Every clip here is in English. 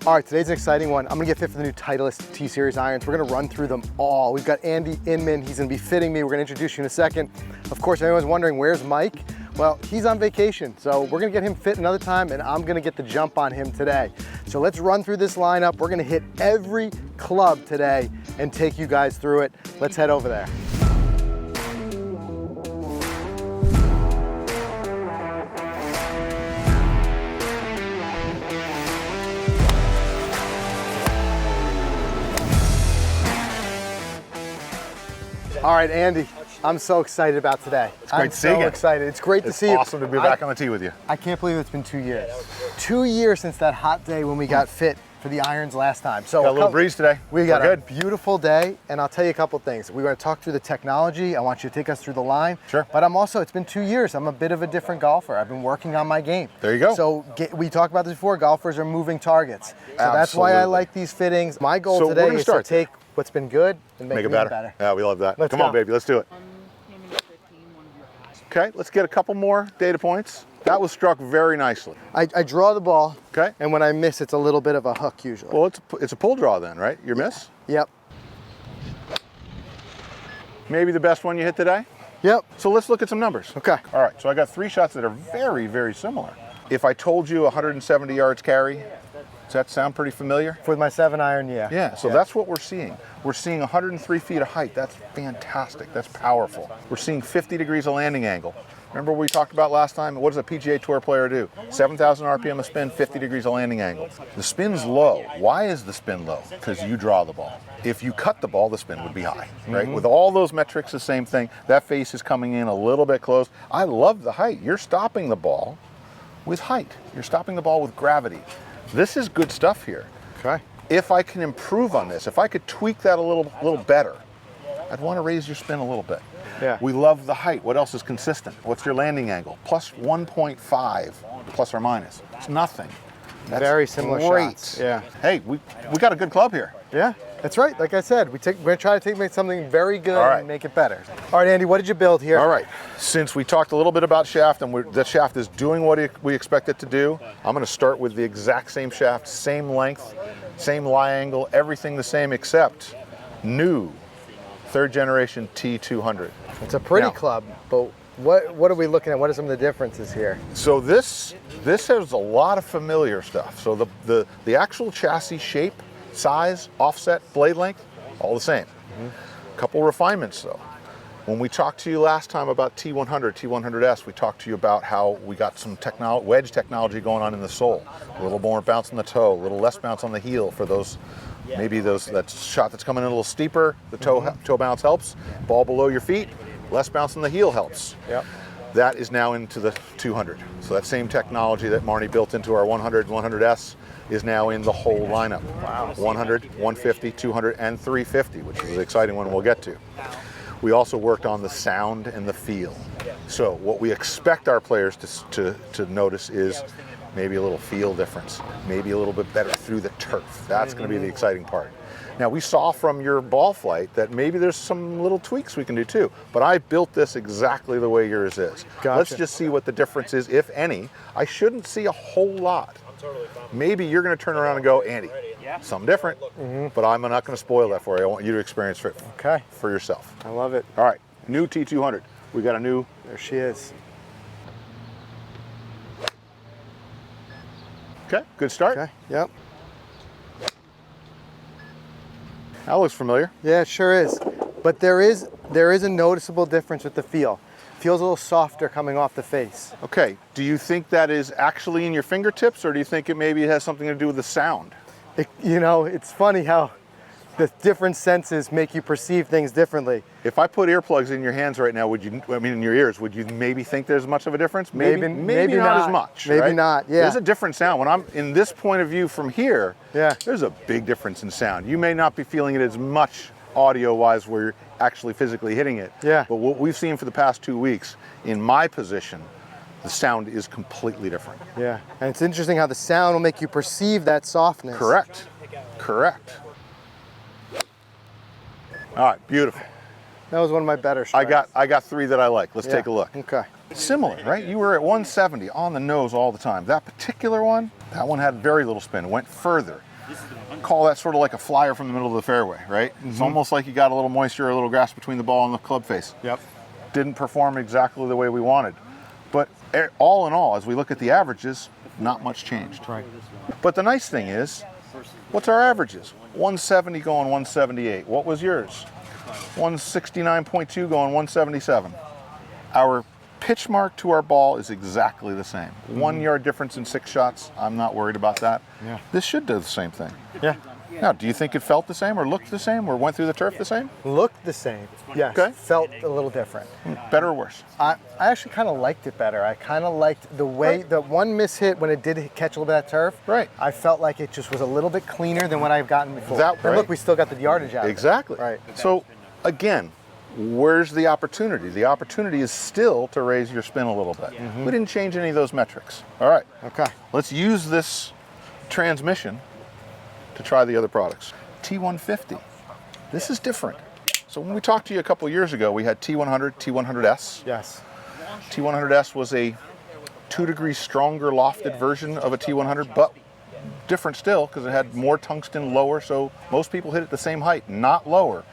All right, today's an exciting one. I'm gonna get fit for the new Titleist T-Series Irons. We're gonna run through them all. We've got Andy Inman, he's gonna be fitting me. We're gonna introduce you in a second. Of course, everyone's wondering, where's Mike? Well, he's on vacation, so we're gonna get him fit another time, and I'm gonna get the jump on him today. So let's run through this lineup. We're gonna hit every club today and take you guys through it. Let's head over there. All right, Andy, I'm so excited about today. It's great to see you. I'm so excited. It's great to see you. It's awesome to be back on the tee with you. I can't believe it's been 2 years. 2 years since that hot day when we got fit for the irons last time. So got a little breeze today. We got a beautiful day, and I'll tell you a couple things. We're going to talk through the technology. I want you to take us through the line. Sure. But it's been 2 years. I'm a bit of a different golfer. I've been working on my game. There you go. So we talked about this before. Golfers are moving targets. So that's why I like these fittings. My goal today is to take what's been good and make it better. Yeah, we love that. Come on, baby, let's do it. Okay, let's get a couple more data points. That was struck very nicely. I draw the ball, okay, and when I miss, it's a little bit of a hook usually. Well, it's a pull draw then, right? Your miss? Yep. Maybe the best one you hit today? Yep. So let's look at some numbers. Okay. All right, so I got 3 shots that are very, very similar. If I told you 170 yards carry, does that sound pretty familiar? With my 7-iron, yeah. Yeah, so that's what we're seeing. We're seeing 103 feet of height. That's fantastic. That's powerful. We're seeing 50 degrees of landing angle. Remember what we talked about last time? What does a PGA Tour player do? 7,000 RPM of spin, 50 degrees of landing angle. The spin's low. Why is the spin low? Because you draw the ball. If you cut the ball, the spin would be high, right? With all those metrics, the same thing. That face is coming in a little bit close. I love the height. You're stopping the ball with height. You're stopping the ball with gravity. This is good stuff here. Okay. If I can improve on this, if I could tweak that a little better, I'd want to raise your spin a little bit. Yeah. We love the height. What else is consistent? What's your landing angle? Plus 1.5, plus or minus. It's nothing. That's very similar shots. Yeah. Hey, we got a good club here. Yeah, that's right. Like I said, we're going to try to make something very good and make it better. All right, Andy, what did you build here? All right. Since we talked a little bit about shaft and the shaft is doing what we expect it to do, I'm going to start with the exact same shaft, same length, same lie angle, everything the same except new 3rd generation T200. It's a pretty club, but what are we looking at? What are some of the differences here? So this has a lot of familiar stuff. So the actual chassis shape, size, offset, blade length, all the same. A couple refinements though. When we talked to you last time about T100, T100S, we talked to you about how we got some wedge technology going on in the sole. A little more bounce on the toe, a little less bounce on the heel for those, maybe that shot that's coming in a little steeper, the toe bounce helps. Ball below your feet, less bounce on the heel helps. Yep. That is now into the 200. So that same technology that Marnie built into our 100 and 100S is now in the whole lineup. Wow. 100, 150, 200, and 350, which is the exciting one we'll get to. We also worked on the sound and the feel. So what we expect our players to notice is maybe a little feel difference, maybe a little bit better through the turf. That's going to be the exciting part. Now, we saw from your ball flight that maybe there's some little tweaks we can do too, but I built this exactly the way yours is. Gotcha. Let's just see what the difference is, if any. I shouldn't see a whole lot. Maybe you're going to turn around and go, Andy, something different, but I'm not going to spoil that for you. I want you to experience it for yourself. I love it. All right, new T200. We got a new. There she is. Okay, good start. Okay, yep. That looks familiar. Yeah, it sure is. But there is a noticeable difference with the feel. Feels a little softer coming off the face. Okay, do you think that is actually in your fingertips, or do you think it maybe has something to do with the sound? It's funny how the different senses make you perceive things differently. If I put earplugs in your hands right now, in your ears, would you maybe think there's much of a difference? Maybe not as much. Maybe right? not, yeah. There's a different sound. When I'm in this point of view from here, yeah, there's a big difference in sound. You may not be feeling it as much audio-wise where you're actually physically hitting it. Yeah. But what we've seen for the past 2 weeks, in my position, the sound is completely different. Yeah, and it's interesting how the sound will make you perceive that softness. Correct. All right, beautiful. That was one of my better strikes. I got 3 that I like. Let's take a look. Okay. Similar, right? You were at 170 on the nose all the time. That particular one, that one had very little spin. It went further. call that sort of like a flyer from the middle of the fairway, right? It's almost like you got a little moisture, a little grass between the ball and the club face. Yep. Didn't perform exactly the way we wanted. But all in all, as we look at the averages, not much changed. Right. But the nice thing is, what's our averages? 170 going 178. What was yours? 169.2 going 177. Our pitch mark to our ball is exactly the same. 1 yard difference in 6 shots. I'm not worried about that. Yeah. This should do the same thing. Yeah. Now, do you think it felt the same or looked the same or went through the turf the same? Looked the same. Yes. Okay. Felt a little different. Better or worse? I actually kind of liked it better. I kind of liked the way the one miss hit when it did catch a little bit of turf. Right. I felt like it just was a little bit cleaner than what I've gotten before. That- And right. look, we still got the yardage out. Exactly. Of it. Right. So, again, where's the opportunity? The opportunity is still to raise your spin a little bit. We didn't change any of those metrics. All right. Okay. Let's use this transmission to try the other products. T150. This is different. So when we talked to you a couple of years ago, we had T100, T100S. Yes. T100S was a 2 degrees stronger lofted version of a T100, but different still because it had more tungsten lower, so most people hit it the same height, not lower,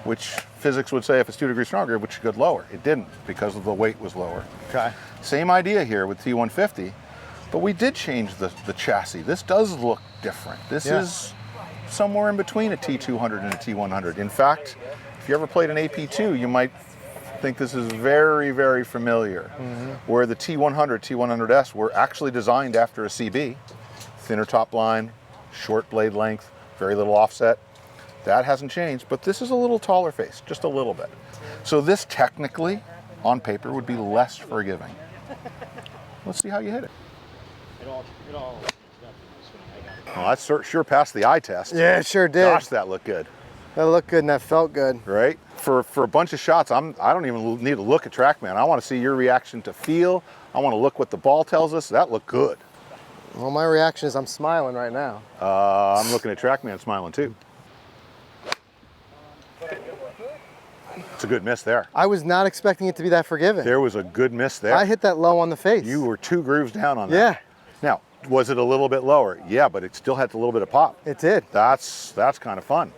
which physics would say if it's 2 degrees stronger, it should go lower. It didn't because of the weight was lower. Okay. Same idea here with T150, but we did change the chassis. This does look different. This is somewhere in between a T200 and a T100. In fact, if you ever played an AP2, you might think this is very, very familiar. Where the T100, T100S were actually designed after a CB, thinner top line, short blade length, very little offset. That hasn't changed, but this is a little taller face, just a little bit. So this technically, on paper, would be less forgiving. Let's see how you hit it. Well, that's sure passed the eye test. Yeah, it sure did. Gosh, that looked good. That looked good and that felt good. Right? For a bunch of shots, I don't even need to look at TrackMan. I want to see your reaction to feel. I want to look what the ball tells us. That looked good. Well, my reaction is I'm smiling right now. I'm looking at TrackMan smiling too. It's a good miss there. I was not expecting it to be that forgiving. There was a good miss there. I hit that low on the face. You were 2 grooves down on that. Yeah. Now, was it a little bit lower? Yeah, but it still had a little bit of pop. It did. That's kind of fun.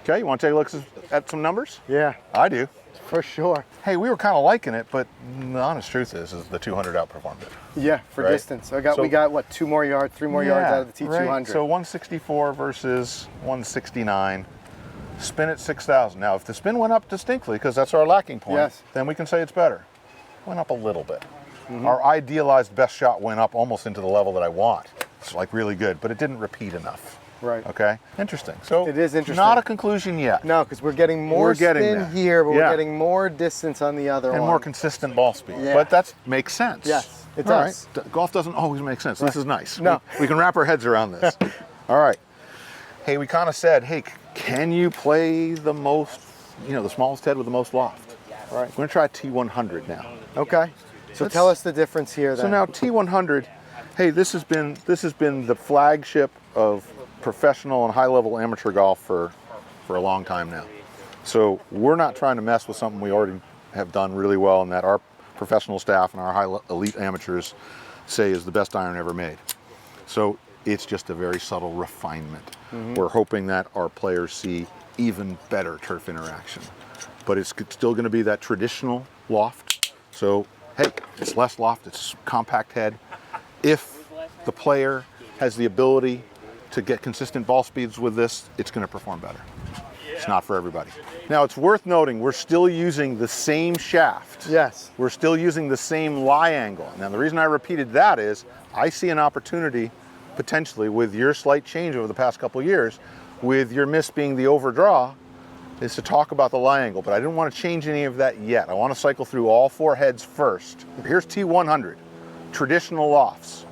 Okay, you want to take a look at some numbers? Yeah, I do. for sure. Hey, we were kind of liking it, but the honest truth is the 200 outperformed it. Yeah, for Right. distance. We So- got what, 2 more yards, 3 more yards out of the T200. Right. So 164 versus 169. Spin at 6,000. Now, if the spin went up distinctly, because that's our lacking point, Yes. then we can say it's better. Went up a little bit. Our idealized best shot went up almost into the level that I want. It's like really good, but it didn't repeat enough. Right. Okay. Interesting. So It is interesting. Not a conclusion yet. No, because we're getting more We're getting spin there. here, but Yeah. we're getting more distance on the other And one. more consistent ball speed. Yeah. But that makes sense. Yes, it All does. right. Golf doesn't always make sense. This is nice. No. We can wrap our heads around this. All right. Hey, we kind of said, hey, can you play the most, the smallest head with the most loft? Right. We're going to try T100 now. Okay. So Let's- tell us the difference here then. So now T100, hey, this has been the flagship of professional and high-level amateur golf for a long time now. So we're not trying to mess with something we already have done really well and that our professional staff and our elite amateurs say is the best iron ever made. So it's just a very subtle refinement. We're hoping that our players see even better turf interaction. But it's still going to be that traditional loft. So, hey, it's less loft, it's compact head. If the player has the ability to get consistent ball speeds with this, it's going to perform better. It's not for everybody. Now, it's worth noting we're still using the same shaft. Yes. We're still using the same lie angle. Now, the reason I repeated that is I see an opportunity potentially with your slight change over the past couple of years, with your miss being the overdraw, is to talk about the lie angle, but I didn't want to change any of that yet. I want to cycle through all 4 heads first. Here's T100, traditional lofts.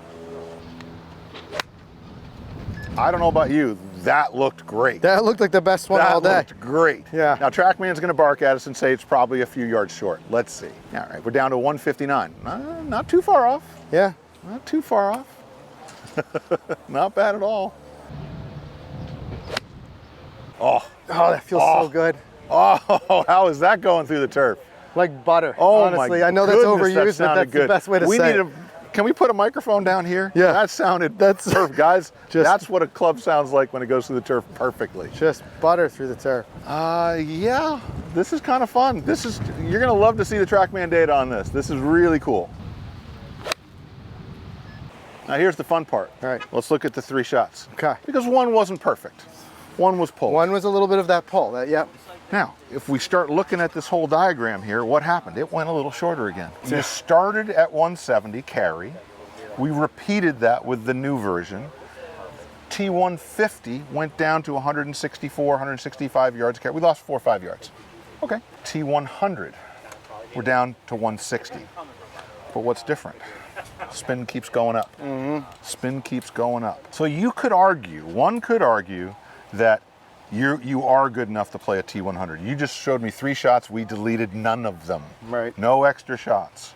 I don't know about you, that looked great. That looked like the best one all day. That looked great. Yeah. Now TrackMan's going to bark at us and say it's probably a few yards short. Let's see. All right, we're down to 159. Not too far off. Yeah. Not too far off. Not bad at all. Oh, that feels so good. oh, how is that going through the turf? Like butter, Oh honestly. my I know that's goodness, overused, but sounded that's the best way to we say need it. to Can we put a microphone down here? Yeah. That sounded perfect, guys. Just- that's what a club sounds like when it goes through the turf perfectly. Just butter through the turf. Yeah, this is kind of fun. You're gonna love to see the TrackMan data on this. This is really cool. Now here's the fun part. All right. Let's look at the 3 shots. Okay. Because one wasn't perfect. One was pulled. One was a little bit of that pull. Yep. Now, if we start looking at this whole diagram here, what happened? It went a little shorter again. You started at 170 carry. We repeated that with the new version. T150 went down to 164, 165 yards carry. We lost 4 or 5 yards. Okay. T100, we're down to 160. But what's different? Spin keeps going up. Spin keeps going up. So one could argue that you are good enough to play a T100. You just showed me 3 shots, we deleted none of them. Right. No extra shots.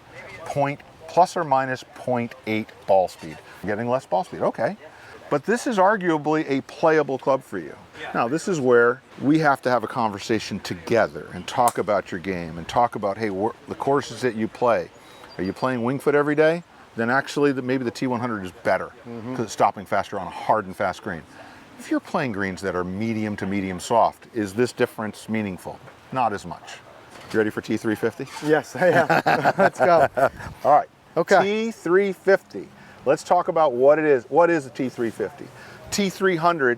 Plus or minus 0.8 ball speed. Getting less ball speed, okay. But this is arguably a playable club for you. Now, this is where we have to have a conversation together and talk about your game and talk about, hey, the courses that you play. Are you playing wing foot every day? Then actually maybe the T100 is better because it's stopping faster on a hard and fast green. If you're playing greens that are medium to medium soft, is this difference meaningful? Not as much. You ready for T350? Yes, I am. Let's go. All right. Okay. T350. Let's talk about what it is. What is a T350? T300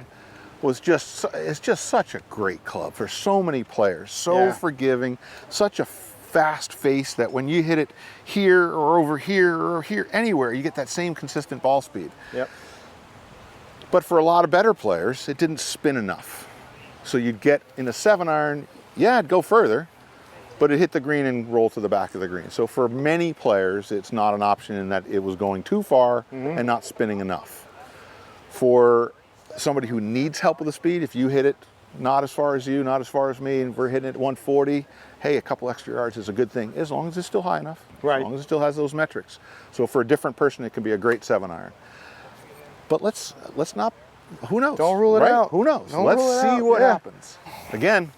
is just such a great club for so many players. So forgiving, such a fast face that when you hit it here or over here or here, anywhere, you get that same consistent ball speed. Yep. But for a lot of better players, it didn't spin enough. So you'd get in a 7-iron, yeah, it'd go further, but it hit the green and roll to the back of the green. So for many players, it's not an option in that it was going too far and not spinning enough. For somebody who needs help with the speed, if you hit it not as far as you, not as far as me, and we're hitting it at 140, hey, a couple extra yards is a good thing, as long as it's still high enough, right. As long as it still has those metrics. So for a different person, it can be a great 7-iron. But let's not, who knows? Don't rule it right? out. Who knows? Don't Let's rule it see out. what Yeah. happens. Again,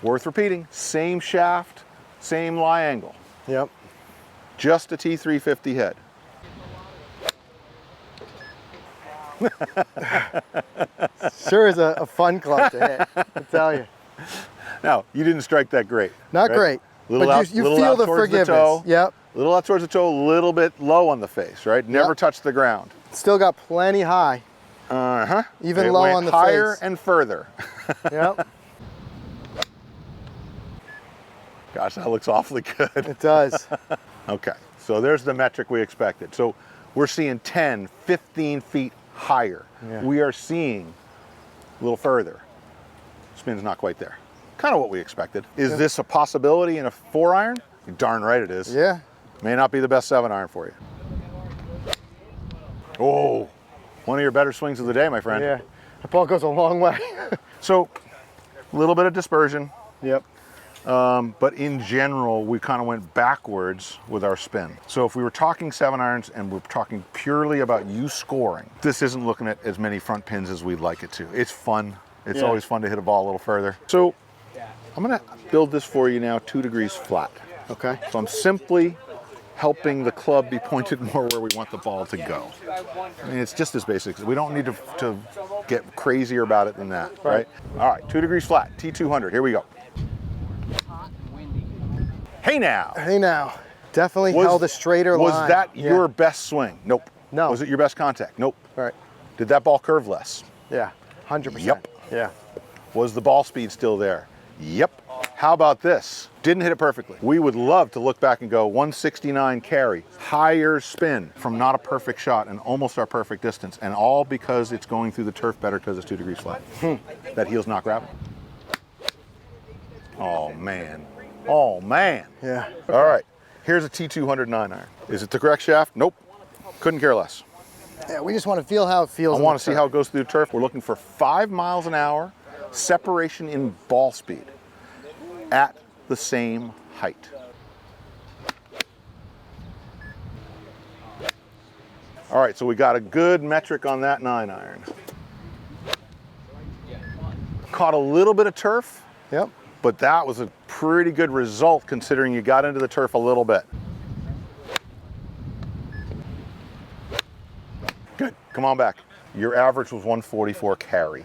worth repeating, same shaft, same lie angle, Yep. just a T350 head. Sure is a fun club to hit, I tell you. Now, you didn't strike that great. Not right? great, Little but out, you little feel out the towards forgiveness. The toe, Yep. little out towards the toe, a little bit low on the face, right? Never Yep. touched the ground. Still got plenty high. Even it low went on the higher face. and further. Yep. Gosh, that looks awfully good. It does. Okay, so there's the metric we expected. So we're seeing 10, 15 feet higher. Yeah. We are seeing a little further. Spin's not quite there. Kind of what we expected. Is this a possibility in a 4-iron? You're darn right it is. Yeah. May not be the best 7-iron for you. Oh, one of your better swings of the day, my friend. Yeah. The ball goes a long way. So, a little bit of dispersion. Yep. But in general, we kind of went backwards with our spin. So if we were talking 7-irons and we're talking purely about you scoring, this isn't looking at as many front pins as we'd like it to. It's fun. It's always fun to hit a ball a little further. So I'm gonna build this for you now 2 degrees flat. Okay. So I'm simply helping the club be pointed more where we want the ball to go. I mean, it's just as basic. We don't need to get crazier about it than that, right? All right, 2 degrees flat, T200, here we go. Hey now. Hey now. Definitely held a straighter line. Was that your best swing? Nope. No. Was it your best contact? Nope. All right. Did that ball curve less? Yeah. 100%. Yep. Yeah. Was the ball speed still there? Yep. How about this? Didn't hit it perfectly. We would love to look back and go 169 carry, higher spin from not a perfect shot and almost our perfect distance, and all because it's going through the turf better because it's 2 degrees flat. That heel's not grabbing. Oh man. Oh man. Yeah. All right. Here's a T200 9-iron. Is it the correct shaft? Nope. Couldn't care less. Yeah, we just want to feel how it feels. I want to see how it goes through the turf. We're looking for 5 miles an hour separation in ball speed at the same height. All right, so we got a good metric on that 9-iron. Caught a little bit of turf, Yep. but that was a pretty good result considering you got into the turf a little bit. Good. Come on back. Your average was 144 carry.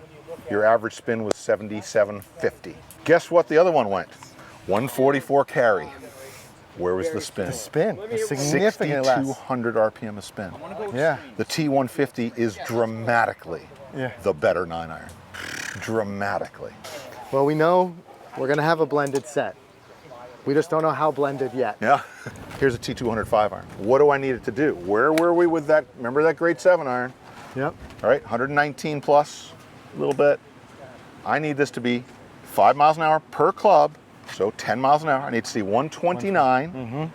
Your average spin was 77.50. Guess what the other one went? 144 carry. Where was the spin? The spin is significantly less. 6,200 RPM a spin. Yeah. The T150 is dramatically the better 9-iron. Dramatically. Well, we know we're gonna have a blended set. We just don't know how blended yet. Yeah. Here's a T200 5-iron. What do I need it to do? Where were we with that? Remember that great 7-iron? Yep. All right, 119 plus, a little bit. I need this to be 5 miles an hour per club, so 10 miles an hour. I need to see 129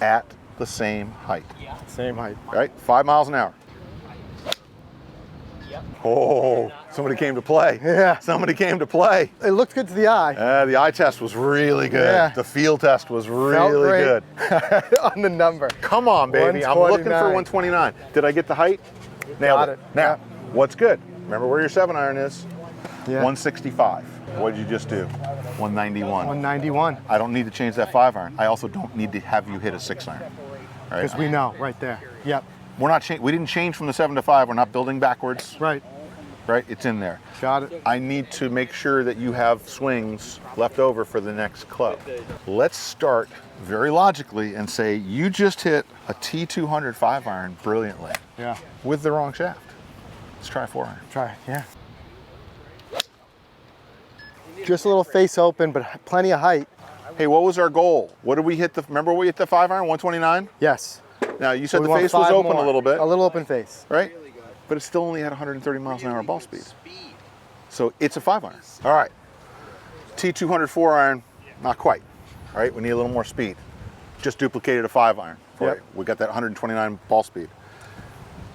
at the same height. Same height. All right, 5 miles an hour. Oh, somebody came to play. Yeah. Somebody came to play. It looked good to the eye. The eye test was really good. Yeah. The field test was really good. On the number. Come on, baby. I'm looking for 129. Did I get the height? Nailed it. Now, what's good? Remember where your 7-iron is? Yeah. 165. What did you just do? 191. 191. I don't need to change that 5-iron. I also don't need to have you hit a 6-iron. Right? Because we know right there. Yep. We're not. We didn't change from the 7 to 5. We're not building backwards. Right. Right. It's in there. Got it. I need to make sure that you have swings left over for the next club. Let's start very logically and say you just hit a T200 5-iron brilliantly. Yeah. With the wrong shaft. Let's try a 4-iron. Try it. Yeah. Just a little face open, but plenty of height. Hey, what was our goal? What did we hit? Remember we hit the 5-iron, 129? Yes. Now you said the face was open a little bit. A little open face. Right? But it still only had 130 miles an hour ball speed. So it's a 5-iron. All right. T200 4-iron, not quite. All right, we need a little more speed. Just duplicated a 5-iron for you. We got that 129 ball speed.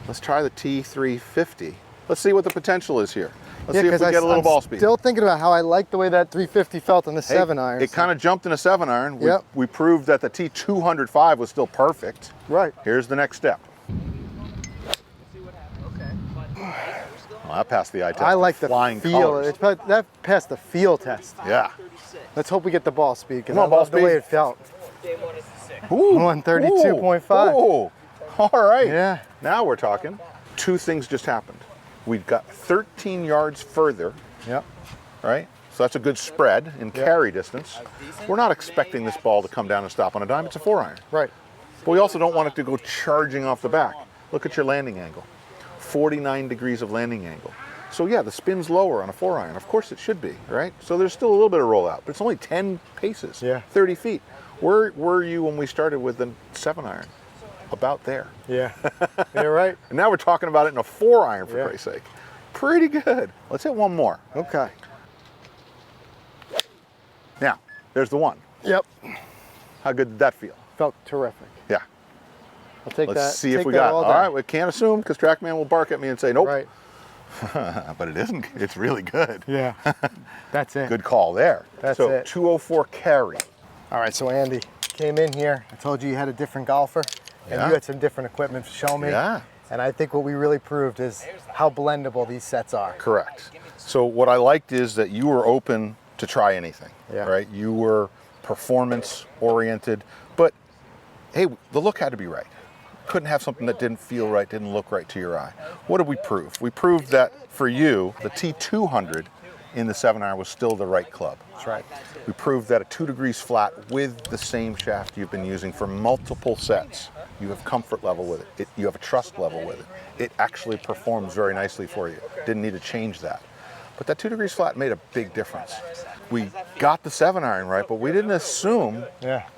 Let's try the T350. Let's see what the potential is here. Let's see if we get a little ball speed. Still thinking about how I like the way that 350 felt on the 7-iron. It kind of jumped in a 7-iron. We proved that the T205 was still perfect. Right. Here's the next step. Well, that passed the eye test. I like the flying feel. That passed the feel test. Yeah. Let's hope we get the ball speed because I love the way it felt. Ooh. 132.5. Ooh. All right. Yeah. Now we're talking. Two things just happened. We got 13 yards further. Yep. Right? So that's a good spread in carry distance. We're not expecting this ball to come down and stop on a dime. It's a 4-iron. Right. But we also don't want it to go charging off the back. Look at your landing angle. 49 degrees of landing angle. So yeah, the spin's lower on a 4-iron. Of course it should be, right? So there's still a little bit of rollout, but it's only 10 paces, 30 feet. Where were you when we started with the 7-iron? About there. Yeah, you're right. And now we're talking about it in a 4-iron, for Christ's sake. Pretty good. Let's hit one more. Okay. Now, there's the one. Yep. How good did that feel? Felt terrific. Yeah. I'll take that. Let's see if we got it. All right, we can't assume because TrackMan will bark at me and say, nope. Right. But it isn't. It's really good. Yeah. That's it. Good call there. That's so it. 204 carry. All right, so Andy came in here. I told you had a different golfer. And you had some different equipment to show me. Yeah. And I think what we really proved is how blendable these sets are. Correct. So what I liked is that you were open to try anything, right? You were performance oriented, but hey, the look had to be right. Couldn't have something that didn't feel right, didn't look right to your eye. What did we prove? We proved that for you, the T200 in the 7-iron was still the right club. That's right. We proved that at 2 degrees flat with the same shaft you've been using for multiple sets, you have comfort level with it. You have a trust level with it. It actually performs very nicely for you. Didn't need to change that. But that 2 degrees flat made a big difference. We got the 7-iron right, but we didn't assume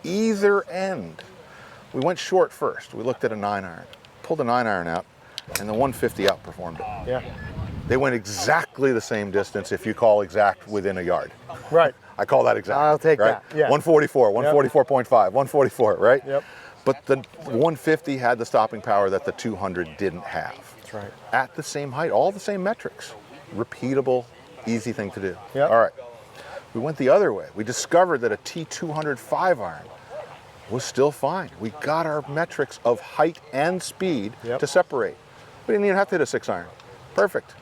either end. We went short first. We looked at a 9-iron, pulled the 9-iron out, and the 150 outperformed it. Yeah. They went exactly the same distance if you call exact within a yard. Right. I call that exact. I'll take that. Yeah. 144, 144.5, 144, right? Yep. But the 150 had the stopping power that the 200 didn't have. That's right. At the same height, all the same metrics. Repeatable, easy thing to do. Yep. All right. We went the other way. We discovered that a T200 5-iron was still fine. We got our metrics of height and speed to separate. We didn't even have to hit a 6-iron. Perfect.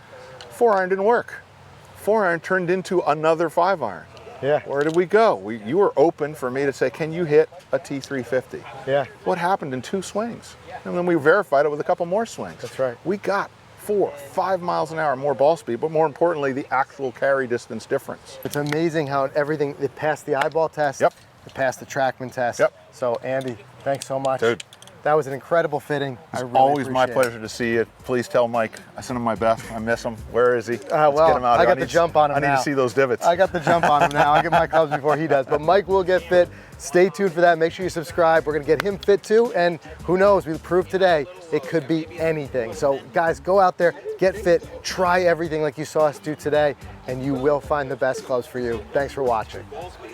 4-iron didn't work. 4-iron turned into another 5-iron. Yeah. Where did we go? You were open for me to say, can you hit a T350? Yeah. What happened in 2 swings? And then we verified it with a couple more swings. That's right. We got 4, 5 miles an hour more ball speed, but more importantly, the actual carry distance difference. It's amazing how everything, it passed the eyeball test. Yep. It passed the TrackMan test. Yep. So Andy, thanks so much. Dude. That was an incredible fitting. It's I really always my appreciate it. pleasure to see you. Please tell Mike I send him my best. I miss him. Where is he? Let's Well, get him out I here. got the jump on him I need now. to see those divots. I got the jump on him now. I get my clubs before he does. But Mike will get fit. Stay tuned for that. Make sure you subscribe. We're going to get him fit too. And who knows, we proved today it could be anything. So guys, go out there, get fit, try everything like you saw us do today, and you will find the best clubs for you. Thanks for watching.